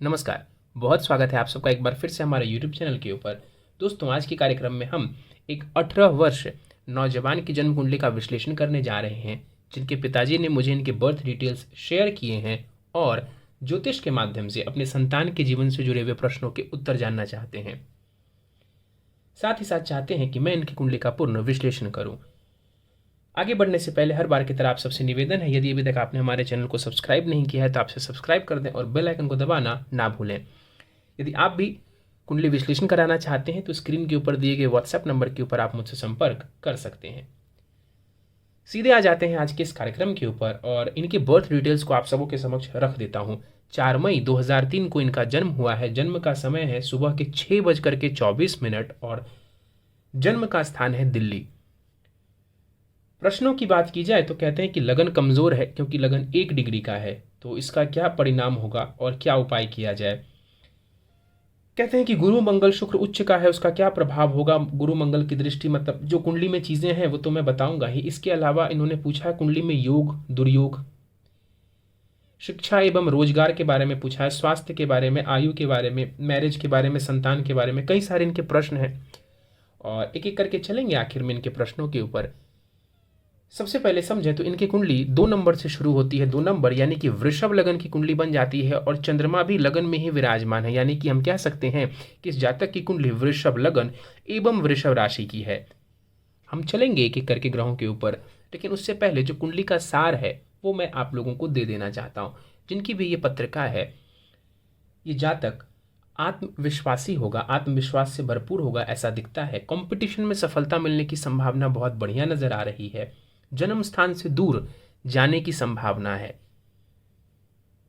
नमस्कार। बहुत स्वागत है आप सबका एक बार फिर से हमारे यूट्यूब चैनल के ऊपर। दोस्तों, आज के कार्यक्रम में हम एक 18 वर्ष नौजवान की जन्म कुंडली का विश्लेषण करने जा रहे हैं, जिनके पिताजी ने मुझे इनके बर्थ डिटेल्स शेयर किए हैं और ज्योतिष के माध्यम से अपने संतान के जीवन से जुड़े हुए प्रश्नों के उत्तर जानना चाहते हैं। साथ ही साथ चाहते हैं कि मैं इनकी कुंडली का पूर्ण विश्लेषण करूं। आगे बढ़ने से पहले हर बार की तरह आप सबसे निवेदन है, यदि अभी तक आपने हमारे चैनल को सब्सक्राइब नहीं किया है तो आपसे सब्सक्राइब कर दें और बेल आइकन को दबाना ना भूलें। यदि आप भी कुंडली विश्लेषण कराना चाहते हैं तो स्क्रीन के ऊपर दिए गए व्हाट्सएप नंबर के ऊपर आप मुझसे संपर्क कर सकते हैं। सीधे आ जाते हैं आज के इस कार्यक्रम के ऊपर और इनके बर्थ डिटेल्स को आप सबों के समक्ष रख देता हूं। 4 मई 2003 को इनका जन्म हुआ है। जन्म का समय है सुबह के 6:24 और जन्म का स्थान है दिल्ली। प्रश्नों की बात की जाए तो कहते हैं कि लगन कमजोर है क्योंकि लगन 1 डिग्री का है, तो इसका क्या परिणाम होगा और क्या उपाय किया जाए। कहते हैं कि गुरु मंगल शुक्र उच्च का है, उसका क्या प्रभाव होगा। गुरु मंगल की दृष्टि मतलब जो कुंडली में चीजें हैं वो तो मैं बताऊंगा ही। इसके अलावा इन्होंने पूछा है कुंडली में योग दुर्योग, शिक्षा एवं रोजगार के बारे में पूछा है, स्वास्थ्य के बारे में, आयु के बारे में, मैरिज के बारे में, संतान के बारे में, कई सारे इनके प्रश्न हैं और एक एक करके चलेंगे आखिर में इनके प्रश्नों के ऊपर। सबसे पहले समझें तो इनकी कुंडली 2 नंबर से शुरू होती है। 2 नंबर यानी कि वृषभ लगन की कुंडली बन जाती है और चंद्रमा भी लगन में ही विराजमान है, यानी कि हम कह सकते हैं कि इस जातक की कुंडली वृषभ लगन एवं वृषभ राशि की है। हम चलेंगे एक एक करके ग्रहों के ऊपर, लेकिन उससे पहले जो कुंडली का सार है वो मैं आप लोगों को दे देना चाहता हूँ। जिनकी भी ये पत्रिका है, ये जातक आत्मविश्वासी होगा, आत्मविश्वास से भरपूर होगा ऐसा दिखता है। कंपटीशन में सफलता मिलने की संभावना बहुत बढ़िया नजर आ रही है। जन्म स्थान से दूर जाने की संभावना है।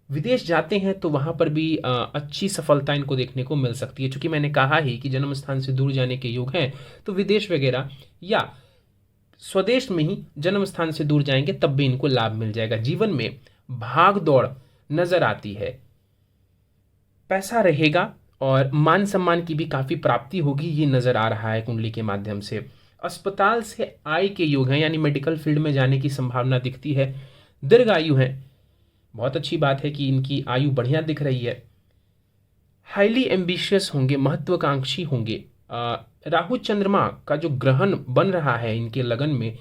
विदेश जाते हैं तो वहां पर भी अच्छी सफलता इनको देखने को मिल सकती है। चूंकि मैंने कहा ही कि जन्म स्थान से दूर जाने के योग हैं, तो विदेश वगैरह या स्वदेश में ही जन्म स्थान से दूर जाएंगे तब भी इनको लाभ मिल जाएगा। जीवन में भाग दौड़ नजर आती है, पैसा रहेगा और मान सम्मान की भी काफी प्राप्ति होगी, ये नजर आ रहा है कुंडली के माध्यम से। अस्पताल से आय के योग हैं, यानी मेडिकल फील्ड में जाने की संभावना दिखती है। दीर्घ आयु है, बहुत अच्छी बात है कि इनकी आयु बढ़िया दिख रही है। हाईली एम्बिशियस होंगे, महत्वाकांक्षी होंगे। राहु चंद्रमा का जो ग्रहण बन रहा है इनके लगन में,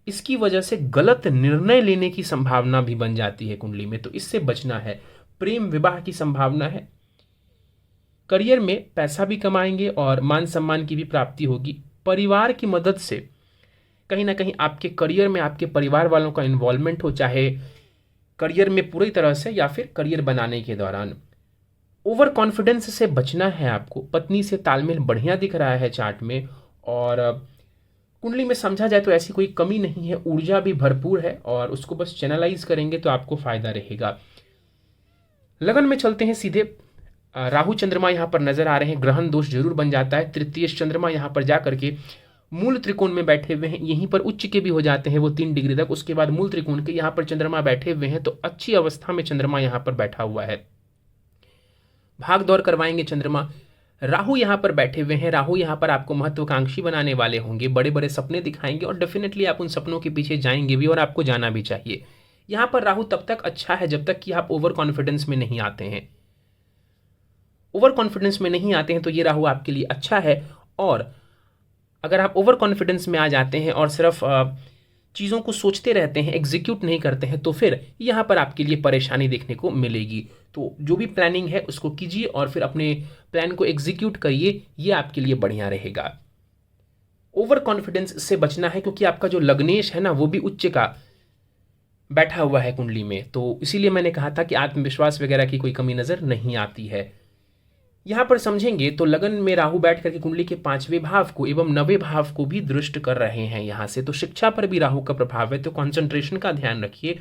इसकी वजह से गलत निर्णय लेने की संभावना भी बन जाती है कुंडली में, तो इससे बचना है। प्रेम विवाह की संभावना है। करियर में पैसा भी कमाएंगे और मान सम्मान की भी प्राप्ति होगी। परिवार की मदद से कहीं ना कहीं आपके करियर में आपके परिवार वालों का इन्वॉल्वमेंट हो, चाहे करियर में पूरी तरह से या फिर करियर बनाने के दौरान। ओवर कॉन्फिडेंस से बचना है आपको। पत्नी से तालमेल बढ़िया दिख रहा है चार्ट में और कुंडली में समझा जाए तो ऐसी कोई कमी नहीं है, ऊर्जा भी भरपूर है और उसको बस चैनलाइज करेंगे तो आपको फायदा रहेगा। लगन में चलते हैं सीधे। राहु चंद्रमा यहाँ पर नजर आ रहे हैं, ग्रहण दोष जरूर बन जाता है। तृतीय चंद्रमा यहाँ पर जाकर के मूल त्रिकोण में बैठे हुए हैं, यहीं पर उच्च के भी हो जाते हैं वो 3 डिग्री तक। उसके बाद मूल त्रिकोण के यहाँ पर चंद्रमा बैठे हुए हैं, तो अच्छी अवस्था में चंद्रमा यहाँ पर बैठा हुआ है। भाग दौड़ करवाएंगे चंद्रमा। राहु यहाँ पर बैठे हुए हैं, राहु यहाँ पर आपको महत्वाकांक्षी बनाने वाले होंगे, बड़े बड़े सपने दिखाएंगे और डेफिनेटली आप उन सपनों के पीछे जाएंगे भी और आपको जाना भी चाहिए। यहाँ पर राहु तब तक अच्छा है जब तक कि आप ओवर कॉन्फिडेंस में नहीं आते हैं। ओवर कॉन्फिडेंस में नहीं आते हैं तो ये राहु आपके लिए अच्छा है। और अगर आप ओवर कॉन्फिडेंस में आ जाते हैं और सिर्फ चीज़ों को सोचते रहते हैं, एग्जीक्यूट नहीं करते हैं, तो फिर यहाँ पर आपके लिए परेशानी देखने को मिलेगी। तो जो भी प्लानिंग है उसको कीजिए और फिर अपने प्लान को एग्जीक्यूट करिए, ये आपके लिए बढ़िया रहेगा। ओवर कॉन्फिडेंस से बचना है क्योंकि आपका जो लग्नेश है ना वो भी उच्च का बैठा हुआ है कुंडली में, तो इसीलिए मैंने कहा था कि आत्मविश्वास वगैरह की कोई कमी नजर नहीं आती है। यहां पर समझेंगे तो लगन में राहु बैठ करके कुंडली के 5वें भाव को एवं 9वें भाव को भी दृष्ट कर रहे हैं यहां से, तो शिक्षा पर भी राहु का प्रभाव है, तो कंसंट्रेशन का ध्यान रखिए।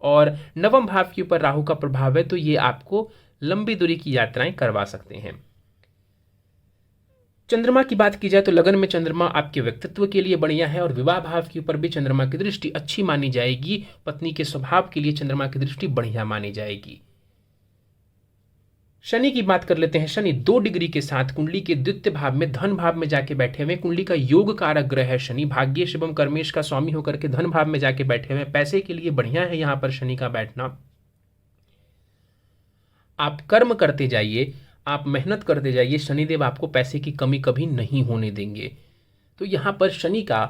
और 9वें भाव के ऊपर राहु का प्रभाव है, तो ये आपको लंबी दूरी की यात्राएं करवा सकते हैं। चंद्रमा की बात की जाए तो लगन में चंद्रमा आपके व्यक्तित्व के लिए बढ़िया है और विवाह भाव के ऊपर भी चंद्रमा की दृष्टि अच्छी मानी जाएगी। पत्नी के स्वभाव के लिए चंद्रमा की दृष्टि बढ़िया मानी जाएगी। शनि की बात कर लेते हैं। शनि 2 डिग्री के साथ कुंडली के द्वितीय भाव में धन भाव में जाके बैठे हुए। कुंडली का योग कारक ग्रह है शनि, भाग्येश एवं कर्मेश का स्वामी होकर के धन भाव में जाके बैठे हुए। पैसे के लिए बढ़िया है यहाँ पर शनि का बैठना। आप कर्म करते जाइए, आप मेहनत करते जाइए, शनिदेव आपको पैसे की कमी कभी नहीं होने देंगे। तो यहाँ पर शनि का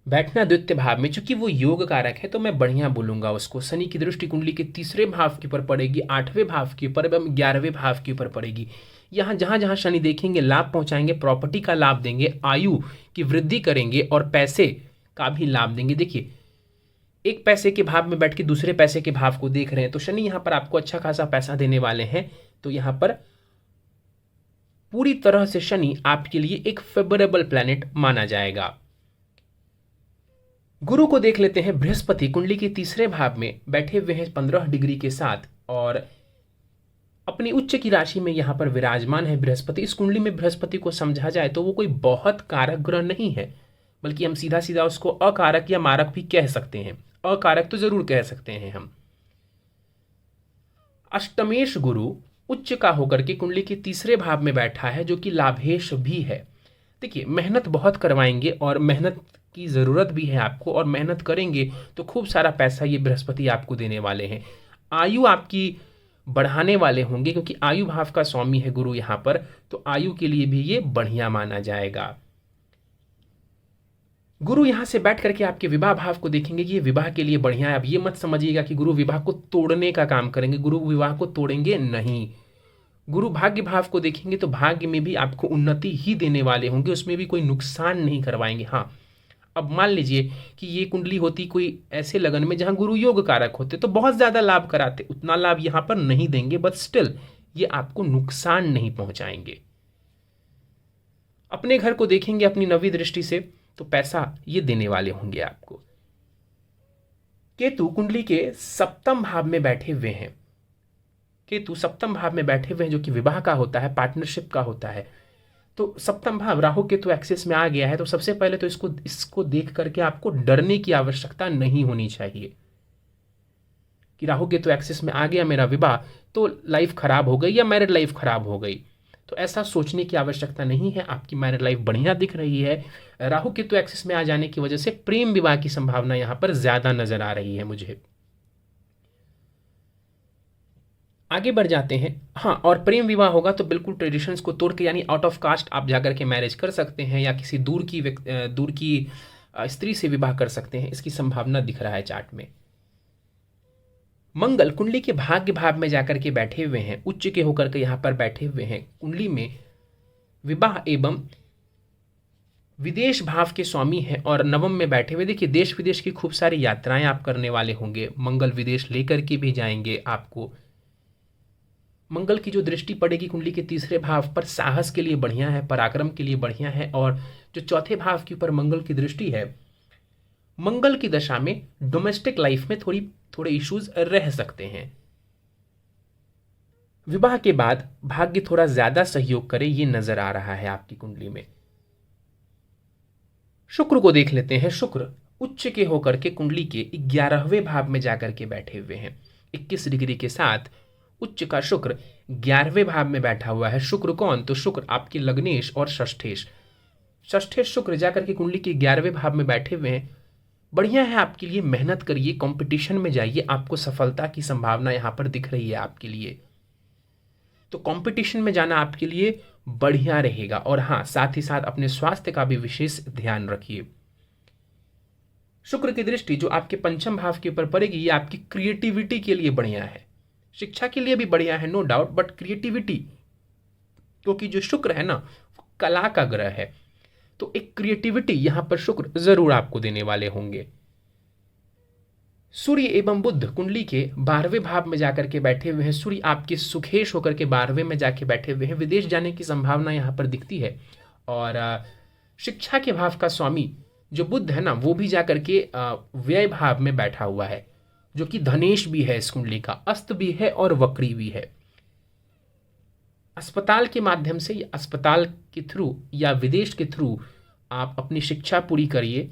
बैठना द्वितीय भाव में, चूंकि वो योग कारक है तो मैं बढ़िया बोलूंगा उसको। शनि की दृष्टि कुंडली के तीसरे भाव के ऊपर पड़ेगी, 8वें भाव के ऊपर एवं 11वें भाव के ऊपर पड़ेगी। यहाँ जहां जहां शनि देखेंगे लाभ पहुंचाएंगे, प्रॉपर्टी का लाभ देंगे, आयु की वृद्धि करेंगे और पैसे का भी लाभ देंगे। देखिए, एक पैसे के भाव में बैठ के दूसरे पैसे के भाव को देख रहे हैं, तो शनि यहाँ पर आपको अच्छा खासा पैसा देने वाले हैं। तो यहाँ पर पूरी तरह से शनि आपके लिए एक फेवरेबल प्लैनेट माना जाएगा। गुरु को देख लेते हैं। बृहस्पति कुंडली के तीसरे भाव में बैठे हुए हैं 15 डिग्री के साथ और अपनी उच्च की राशि में यहां पर विराजमान है बृहस्पति। इस कुंडली में बृहस्पति को समझा जाए तो वो कोई बहुत कारक ग्रह नहीं है, बल्कि हम सीधा सीधा उसको अकारक या मारक भी कह सकते हैं। अकारक तो जरूर कह सकते हैं हम। अष्टमेश गुरु उच्च का होकर के कुंडली के तीसरे भाव में बैठा है, जो कि लाभेश भी है। देखिए, मेहनत बहुत करवाएंगे और मेहनत की जरूरत भी है आपको, और मेहनत करेंगे तो खूब सारा पैसा ये बृहस्पति आपको देने वाले हैं। आयु आपकी बढ़ाने वाले होंगे, क्योंकि आयु भाव का स्वामी है गुरु यहाँ पर, तो आयु के लिए भी ये बढ़िया माना जाएगा। गुरु यहां से बैठ करके आपके विवाह भाव को देखेंगे कि ये विवाह के लिए बढ़िया है। अब ये मत समझिएगा कि गुरु विवाह को तोड़ने का काम करेंगे, गुरु विवाह को तोड़ेंगे नहीं। गुरु भाग्य भाव को देखेंगे तो भाग्य में भी आपको उन्नति ही देने वाले होंगे, उसमें भी कोई नुकसान नहीं करवाएंगे। हाँ, अब मान लीजिए कि ये कुंडली होती कोई ऐसे लगन में जहां गुरु योग कारक होते तो बहुत ज्यादा लाभ कराते, उतना लाभ यहां पर नहीं देंगे, बट स्टिल ये आपको नुकसान नहीं पहुंचाएंगे। अपने घर को देखेंगे अपनी नवी दृष्टि से तो पैसा ये देने वाले होंगे आपको। केतु कुंडली के सप्तम भाव में बैठे हुए हैं। केतु सप्तम भाव में बैठे हुए हैं, जो कि विवाह का होता है, पार्टनरशिप का होता है। तो सप्तम भाव राहु केतु एक्सिस में आ गया है, तो सबसे पहले तो इसको देख करके आपको डरने की आवश्यकता नहीं होनी चाहिए कि राहु केतु एक्सिस में आ गया मेरा विवाह तो लाइफ खराब हो गई या मैरिड लाइफ खराब हो गई। तो ऐसा सोचने की आवश्यकता नहीं है, आपकी मैरिड लाइफ बढ़िया दिख रही है। राहु केतु एक्सिस में आ जाने की वजह से प्रेम विवाह की संभावना यहां पर ज्यादा नजर आ रही है मुझे। आगे बढ़ जाते हैं। हाँ, और प्रेम विवाह होगा तो बिल्कुल ट्रेडिशंस को तोड़ के, यानी आउट ऑफ कास्ट आप जाकर के मैरिज कर सकते हैं या किसी दूर की स्त्री से विवाह कर सकते हैं, इसकी संभावना दिख रहा है चार्ट में। मंगल कुंडली के भाग्य भाव में जाकर के बैठे हुए हैं, उच्च के होकर के यहाँ पर बैठे हुए हैं। कुंडली में विवाह एवं विदेश भाव के स्वामी हैं और नवम में बैठे हुए। देखिए, देश विदेश की खूब सारी यात्राएं आप करने वाले होंगे, मंगल विदेश लेकर के भी जाएंगे आपको। मंगल की जो दृष्टि पड़ेगी कुंडली के तीसरे भाव पर, साहस के लिए बढ़िया है, पराक्रम के लिए बढ़िया है। और जो चौथे भाव के ऊपर मंगल की दृष्टि है, मंगल की दशा में डोमेस्टिक लाइफ में थोड़े इश्यूज रह सकते हैं। विवाह के बाद भाग्य थोड़ा ज्यादा सहयोग करे, ये नजर आ रहा है आपकी कुंडली में। शुक्र को देख लेते हैं। शुक्र उच्च के होकर के कुंडली के 11वें भाव में जाकर के बैठे हुए हैं। 21 डिग्री के साथ उच्च का शुक्र 11वें भाव में बैठा हुआ है। शुक्र कौन? तो शुक्र आपके लग्नेश और षष्ठेश। षष्ठेश शुक्र जाकर के कुंडली के 11वें भाव में बैठे हुए हैं। बढ़िया है आपके लिए, मेहनत करिए, कंपटीशन में जाइए, आपको सफलता की संभावना यहां पर दिख रही है आपके लिए। तो कंपटीशन में जाना आपके लिए बढ़िया रहेगा। और हाँ, साथ ही साथ अपने स्वास्थ्य का भी विशेष ध्यान रखिए। शुक्र की दृष्टि जो आपके पंचम भाव के ऊपर पड़ेगी, ये आपकी क्रिएटिविटी के लिए बढ़िया है, शिक्षा के लिए भी बढ़िया है, नो डाउट, बट क्रिएटिविटी, क्योंकि जो शुक्र है ना, कला का ग्रह है, तो एक क्रिएटिविटी यहां पर शुक्र जरूर आपको देने वाले होंगे। सूर्य एवं बुध कुंडली के 12वें भाव में जाकर के बैठे हुए हैं। सूर्य आपके सुखेश होकर के 12वें में जाके बैठे हुए हैं। विदेश जाने की संभावना यहां पर दिखती है। और शिक्षा के भाव का स्वामी जो बुध है ना, वो भी जाकर के व्यय भाव में बैठा हुआ है, जो कि धनेश भी है, इस कुंडली का अस्त भी है और वक्री भी है। अस्पताल के माध्यम से या अस्पताल के थ्रू या विदेश के थ्रू आप अपनी शिक्षा पूरी करिए,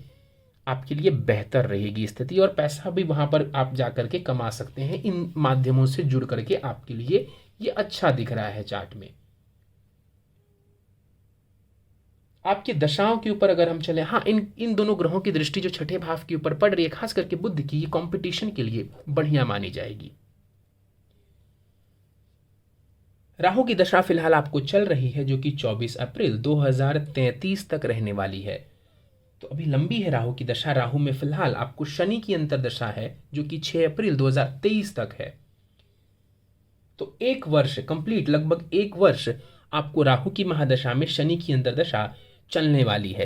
आपके लिए बेहतर रहेगी स्थिति, और पैसा भी वहां पर आप जाकर के कमा सकते हैं। इन माध्यमों से जुड़ करके आपके लिए ये अच्छा दिख रहा है चार्ट में। आपकी दशाओं के ऊपर अगर हम चले, हाँ, इन दोनों ग्रहों की दृष्टि जो छठे भाव के ऊपर पड़ रही है, खास करके बुध की, ये कंपटीशन के लिए बढ़िया मानी जाएगी। राहु की दशा फिलहाल आपको चल रही है जो कि 24 अप्रैल 2033 तक रहने वाली है। तो अभी लंबी है राहु की दशा। राहु में फिलहाल आपको शनि की अंतर्दशा है जो कि 6 अप्रैल 2023 तक है। तो एक वर्ष कंप्लीट, लगभग एक वर्ष आपको राहु की महादशा में शनि की अंतर्दशा चलने वाली है।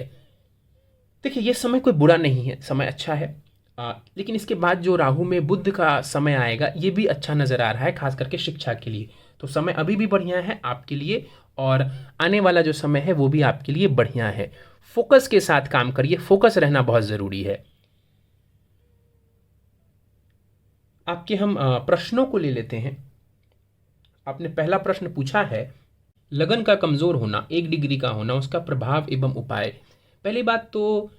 देखिए, यह समय कोई बुरा नहीं है, समय अच्छा है। लेकिन इसके बाद जो राहु में बुध का समय आएगा ये भी अच्छा नजर आ रहा है, खास करके शिक्षा के लिए। तो समय अभी भी बढ़िया है आपके लिए, और आने वाला जो समय है वो भी आपके लिए बढ़िया है। फोकस के साथ काम करिए, फोकस रहना बहुत जरूरी है। आपके हम प्रश्नों को ले लेते हैं। आपने पहला प्रश्न पूछा है, लगन का कमजोर होना, 1 डिग्री का होना, उसका प्रभाव एवं उपाय। पहली बात तो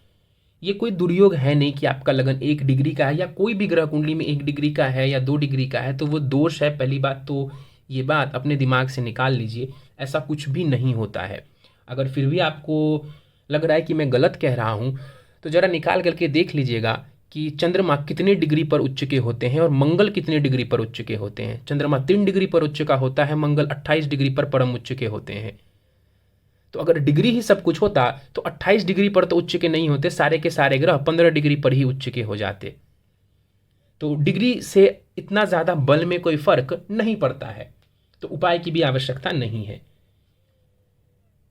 ये कोई दुर्योग है नहीं कि आपका लगन 1 डिग्री का है, या कोई भी ग्रह कुंडली में 1 डिग्री का है या 2 डिग्री का है तो वो दोष है। पहली बात तो ये बात अपने दिमाग से निकाल लीजिए, ऐसा कुछ भी नहीं होता है। अगर फिर भी आपको लग रहा है कि मैं गलत कह रहा हूँ तो जरा निकाल करके देख लीजिएगा कि चंद्रमा कितने डिग्री पर उच्च के होते हैं और मंगल कितने डिग्री पर उच्च के होते हैं। चंद्रमा 3 डिग्री पर उच्च का होता है, मंगल 28 डिग्री पर परम उच्च के होते हैं। तो अगर डिग्री ही सब कुछ होता तो 28 डिग्री पर तो उच्च के नहीं होते, सारे के सारे ग्रह 15 डिग्री पर ही उच्च के हो जाते। तो डिग्री से इतना ज्यादा बल में कोई फर्क नहीं पड़ता है, तो उपाय की भी आवश्यकता नहीं है।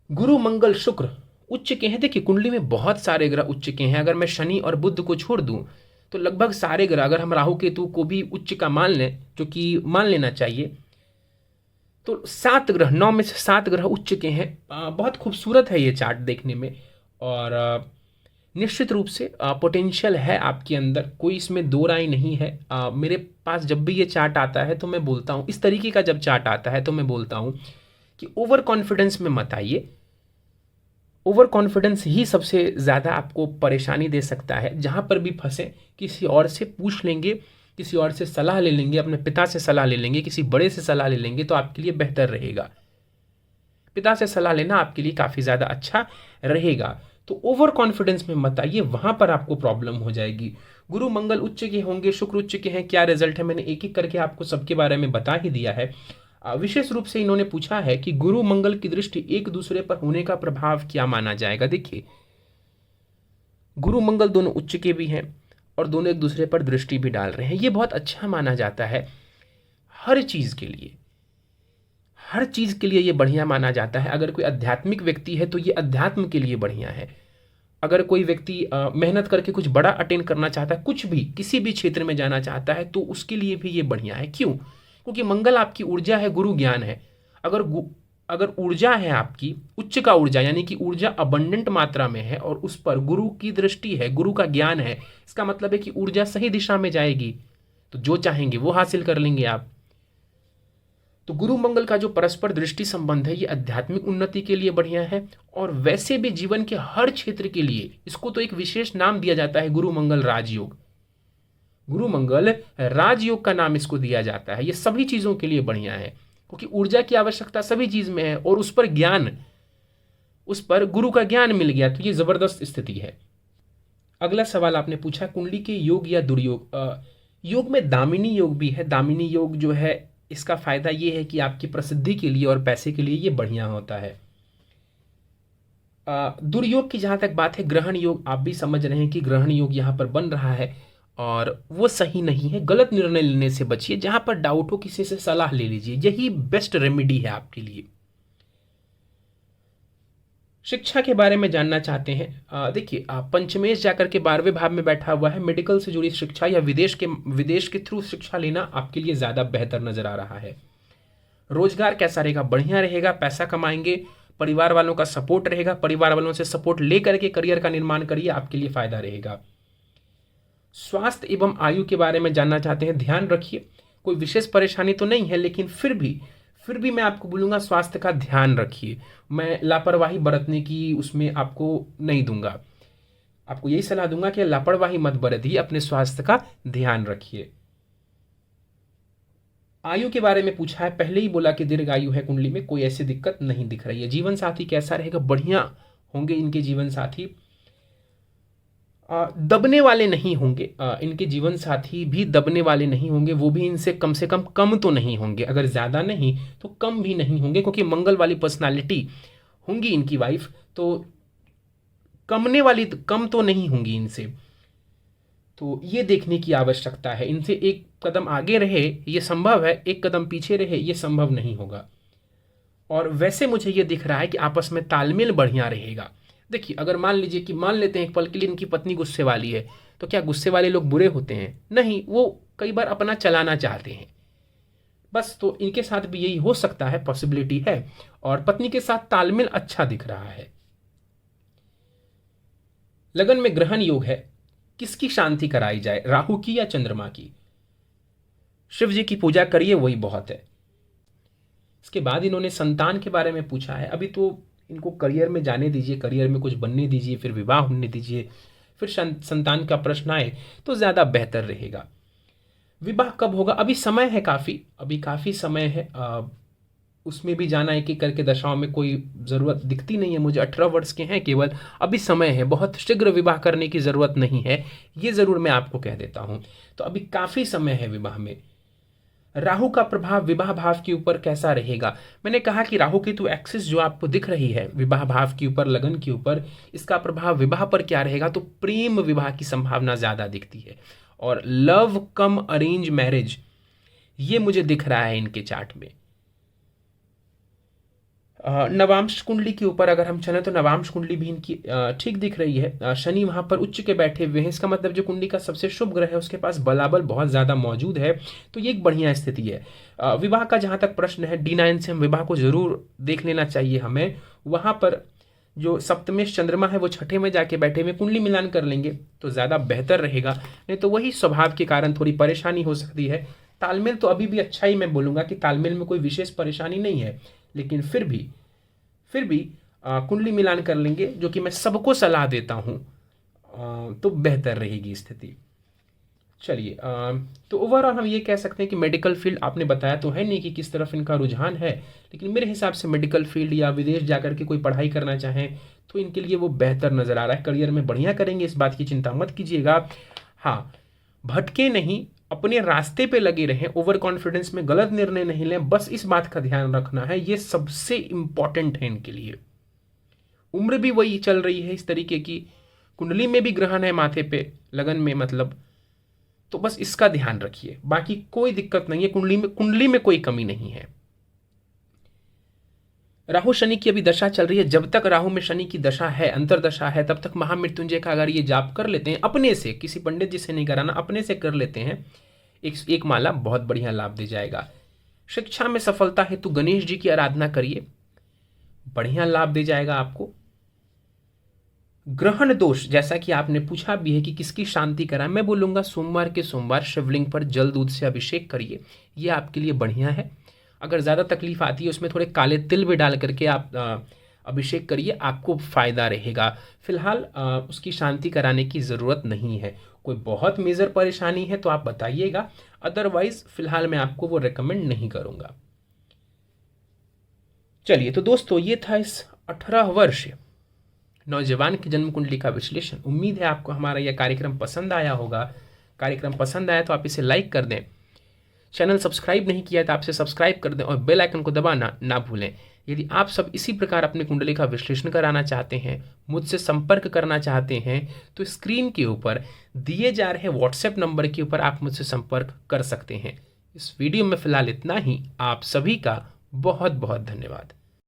गुरु मंगल शुक्र उच्च के हैं। देखिए, कुंडली में बहुत सारे ग्रह उच्च के हैं। अगर मैं शनि और बुध को छोड़ दूं तो लगभग सारे ग्रह, अगर हम राहु केतु को भी उच्च का मान लें, जो कि मान लेना चाहिए, तो 7 ग्रह, 9 में से 7 ग्रह उच्च के हैं। बहुत खूबसूरत है ये चार्ट देखने में, और निश्चित रूप से पोटेंशियल है आपके अंदर, कोई इसमें दो राय नहीं है। मेरे पास जब भी ये चार्ट आता है तो मैं बोलता हूँ, इस तरीके का जब चार्ट आता है तो मैं बोलता हूँ कि ओवर कॉन्फिडेंस में मत आइए। ओवर कॉन्फिडेंस ही सबसे ज़्यादा आपको परेशानी दे सकता है। जहाँ पर भी फंसे किसी और से पूछ लेंगे, किसी और से सलाह ले लेंगे, अपने पिता से सलाह ले लेंगे, किसी बड़े से सलाह ले लेंगे तो आपके लिए बेहतर रहेगा। पिता से सलाह लेना आपके लिए काफ़ी ज़्यादा अच्छा रहेगा। तो ओवर कॉन्फिडेंस में मत आइए, वहां पर आपको प्रॉब्लम हो जाएगी। गुरु मंगल उच्च के होंगे, शुक्र उच्च के हैं, क्या रिजल्ट है मैंने एक एक करके आपको सबके बारे में बता ही दिया है। विशेष रूप से इन्होंने पूछा है कि गुरु मंगल की दृष्टि एक दूसरे पर होने का प्रभाव क्या माना जाएगा। देखिए, गुरु मंगल दोनों उच्च के भी हैं और दोनों एक दूसरे पर दृष्टि भी डाल रहे हैं। ये बहुत अच्छा माना जाता है हर चीज के लिए, हर चीज के लिए ये बढ़िया माना जाता है। अगर कोई आध्यात्मिक व्यक्ति है तो ये अध्यात्म के लिए बढ़िया है। अगर कोई व्यक्ति मेहनत करके कुछ बड़ा अटेन करना चाहता है, कुछ भी किसी भी क्षेत्र में जाना चाहता है, तो उसके लिए भी ये बढ़िया है। क्यों? क्योंकि मंगल आपकी ऊर्जा है, गुरु ज्ञान है। अगर ऊर्जा है आपकी उच्च का ऊर्जा, यानी कि ऊर्जा अबंडेंट मात्रा में है और उस पर गुरु की दृष्टि है, गुरु का ज्ञान है, इसका मतलब है कि ऊर्जा सही दिशा में जाएगी, तो जो चाहेंगे वो हासिल कर लेंगे आप। तो गुरु मंगल का जो परस्पर दृष्टि संबंध है ये आध्यात्मिक उन्नति के लिए बढ़िया है, और वैसे भी जीवन के हर क्षेत्र के लिए इसको तो एक विशेष नाम दिया जाता है, गुरु मंगल राजयोग। गुरु मंगल राजयोग का नाम इसको दिया जाता है। ये सभी चीजों के लिए बढ़िया है क्योंकि ऊर्जा की आवश्यकता सभी चीज में है, और उस पर ज्ञान, उस पर गुरु का ज्ञान मिल गया तो ये जबरदस्त स्थिति है। अगला सवाल आपने पूछा, कुंडली के योग या दुर्योग। योग में दामिनी योग भी है। दामिनी योग जो है इसका फायदा ये है कि आपकी प्रसिद्धि के लिए और पैसे के लिए ये बढ़िया होता है। दुर्योग की जहां तक बात है, ग्रहण योग, आप भी समझ रहे हैं कि ग्रहण योग यहां पर बन रहा है और वो सही नहीं है। गलत निर्णय लेने से बचिए। जहां पर डाउट हो किसी से सलाह ले लीजिए, यही बेस्ट रेमेडी है आपके लिए। शिक्षा के बारे में जानना चाहते हैं, देखिए, पंचमेश जाकर के 12वें भाव में बैठा हुआ है। मेडिकल से जुड़ी शिक्षा या विदेश के थ्रू शिक्षा लेना आपके लिए ज्यादा बेहतर नजर आ रहा है। रोजगार कैसा रहेगा? बढ़िया रहेगा, पैसा कमाएंगे, परिवार वालों का सपोर्ट रहेगा, परिवार वालों से सपोर्ट लेकर के करियर का निर्माण करिए, आपके लिए फायदा रहेगा। स्वास्थ्य एवं आयु के बारे में जानना चाहते हैं, ध्यान रखिए, कोई विशेष परेशानी तो नहीं है, लेकिन फिर भी मैं आपको बोलूंगा स्वास्थ्य का ध्यान रखिए। मैं लापरवाही बरतने की उसमें आपको नहीं दूंगा, आपको यही सलाह दूंगा कि लापरवाही मत बरतिए, अपने स्वास्थ्य का ध्यान रखिए। आयु के बारे में पूछा है, पहले ही बोला कि दीर्घ आयु है कुंडली में, कोई ऐसी दिक्कत नहीं दिख रही है। जीवन साथी कैसा रहेगा? बढ़िया होंगे इनके जीवन साथी। दबने वाले नहीं होंगे, इनके जीवन साथी भी दबने वाले नहीं होंगे, वो भी इनसे कम से कम तो नहीं होंगे, अगर ज़्यादा नहीं तो कम भी नहीं होंगे, क्योंकि मंगल वाली पर्सनालिटी होंगी इनकी वाइफ, तो कम तो नहीं होंगी इनसे। तो ये देखने की आवश्यकता है, इनसे एक कदम आगे रहे ये संभव है, एक कदम पीछे रहे ये संभव नहीं होगा। और वैसे मुझे ये दिख रहा है कि आपस में तालमेल बढ़िया रहेगा। देखिए, अगर मान लीजिए कि मान लेते हैं एक पल के लिए इनकी पत्नी गुस्से वाली है, तो क्या गुस्से वाले लोग बुरे होते हैं? नहीं, वो कई बार अपना चलाना चाहते हैं बस। तो इनके साथ भी यही हो सकता है, पॉसिबिलिटी है। और पत्नी के साथ तालमेल अच्छा दिख रहा है। लगन में ग्रहण योग है, किसकी शांति कराई जाए, राहु की या चंद्रमा की? शिव जी की पूजा करिए, वही बहुत है। इसके बाद इन्होंने संतान के बारे में पूछा है। अभी तो इनको करियर में जाने दीजिए, करियर में कुछ बनने दीजिए, फिर विवाह होने दीजिए, फिर संतान का प्रश्न आए तो ज़्यादा बेहतर रहेगा। विवाह कब होगा? अभी समय है काफ़ी, अभी काफ़ी समय है। उसमें भी जाना एक एक करके दशाओं में कोई ज़रूरत दिखती नहीं है मुझे। 18 वर्ष के हैं केवल, अभी समय है, बहुत शीघ्र विवाह करने की ज़रूरत नहीं है, ये ज़रूर मैं आपको कह देता हूँ। तो अभी काफ़ी समय है विवाह में। राहु का प्रभाव विवाह भाव के ऊपर कैसा रहेगा? मैंने कहा कि राहु की तो एक्सिस जो आपको दिख रही है विवाह भाव के ऊपर, लगन के ऊपर, इसका प्रभाव विवाह पर क्या रहेगा? तो प्रेम विवाह की संभावना ज़्यादा दिखती है, और लव कम अरेंज मैरिज ये मुझे दिख रहा है इनके चार्ट में। नवांश कुंडली के ऊपर अगर हम चलें तो नवांश कुंडली भी इनकी ठीक दिख रही है। शनि वहां पर उच्च के बैठे हुए हैं, इसका मतलब जो कुंडली का सबसे शुभ ग्रह है उसके पास बलाबल बहुत ज़्यादा मौजूद है, तो ये एक बढ़िया स्थिति है। विवाह का जहाँ तक प्रश्न है, D9 से हम विवाह को जरूर देख लेना चाहिए हमें। वहाँ पर जो सप्तमेश चंद्रमा है वो छठे में जाके बैठे हुए, कुंडली मिलान कर लेंगे तो ज़्यादा बेहतर रहेगा, नहीं तो वही स्वभाव के कारण थोड़ी परेशानी हो सकती है। तालमेल तो अभी भी अच्छा ही, मैं बोलूँगा कि तालमेल में कोई विशेष परेशानी नहीं है, लेकिन फिर भी कुंडली मिलान कर लेंगे, जो कि मैं सबको सलाह देता हूँ, तो बेहतर रहेगी स्थिति। चलिए, तो ओवरऑल हम ये कह सकते हैं कि मेडिकल फील्ड, आपने बताया तो है नहीं कि किस तरफ इनका रुझान है, लेकिन मेरे हिसाब से मेडिकल फील्ड या विदेश जाकर के कोई पढ़ाई करना चाहें तो इनके लिए वो बेहतर नज़र आ रहा है। करियर में बढ़िया करेंगे, इस बात की चिंता मत कीजिएगा। हाँ, भटके नहीं, अपने रास्ते पे लगे रहें, ओवर कॉन्फिडेंस में गलत निर्णय नहीं लें, बस इस बात का ध्यान रखना है, ये सबसे इंपॉर्टेंट है इनके लिए। उम्र भी वही चल रही है इस तरीके की, कुंडली में भी ग्रहण है माथे पे, लगन में मतलब, तो बस इसका ध्यान रखिए, बाकी कोई दिक्कत नहीं है, कुंडली में कोई कमी नहीं है। राहु शनि की अभी दशा चल रही है, जब तक राहु में शनि की दशा है, अंतरदशा है, तब तक महामृत्युंजय का अगर ये जाप कर लेते हैं अपने से, किसी पंडित जी से नहीं कराना, अपने से कर लेते हैं, एक माला बहुत बढ़िया लाभ दे जाएगा। शिक्षा में सफलता हेतु गणेश जी की आराधना करिए, बढ़िया लाभ दे जाएगा आपको। ग्रहण दोष, जैसा कि आपने पूछा भी है कि किसकी शांति कराएं, मैं बोलूंगा सोमवार के सोमवार शिवलिंग पर जल दूध से अभिषेक करिए, ये आपके लिए बढ़िया है। अगर ज़्यादा तकलीफ आती है उसमें थोड़े काले तिल भी डाल करके आप अभिषेक करिए, आपको फ़ायदा रहेगा। फिलहाल उसकी शांति कराने की ज़रूरत नहीं है। कोई बहुत मेजर परेशानी है तो आप बताइएगा, अदरवाइज फिलहाल मैं आपको वो रेकमेंड नहीं करूँगा। चलिए, तो दोस्तों ये था इस 18 वर्ष नौजवान की जन्म कुंडली का विश्लेषण। उम्मीद है आपको हमारा यह कार्यक्रम पसंद आया होगा। कार्यक्रम पसंद आया तो आप इसे लाइक कर दें, चैनल सब्सक्राइब नहीं किया तो आपसे सब्सक्राइब कर दें, और बेल आइकन को दबाना ना भूलें। यदि आप सब इसी प्रकार अपने कुंडली का विश्लेषण कराना चाहते हैं, मुझसे संपर्क करना चाहते हैं, तो स्क्रीन के ऊपर दिए जा रहे व्हाट्सएप नंबर के ऊपर आप मुझसे संपर्क कर सकते हैं। इस वीडियो में फिलहाल इतना ही। आप सभी का बहुत बहुत धन्यवाद।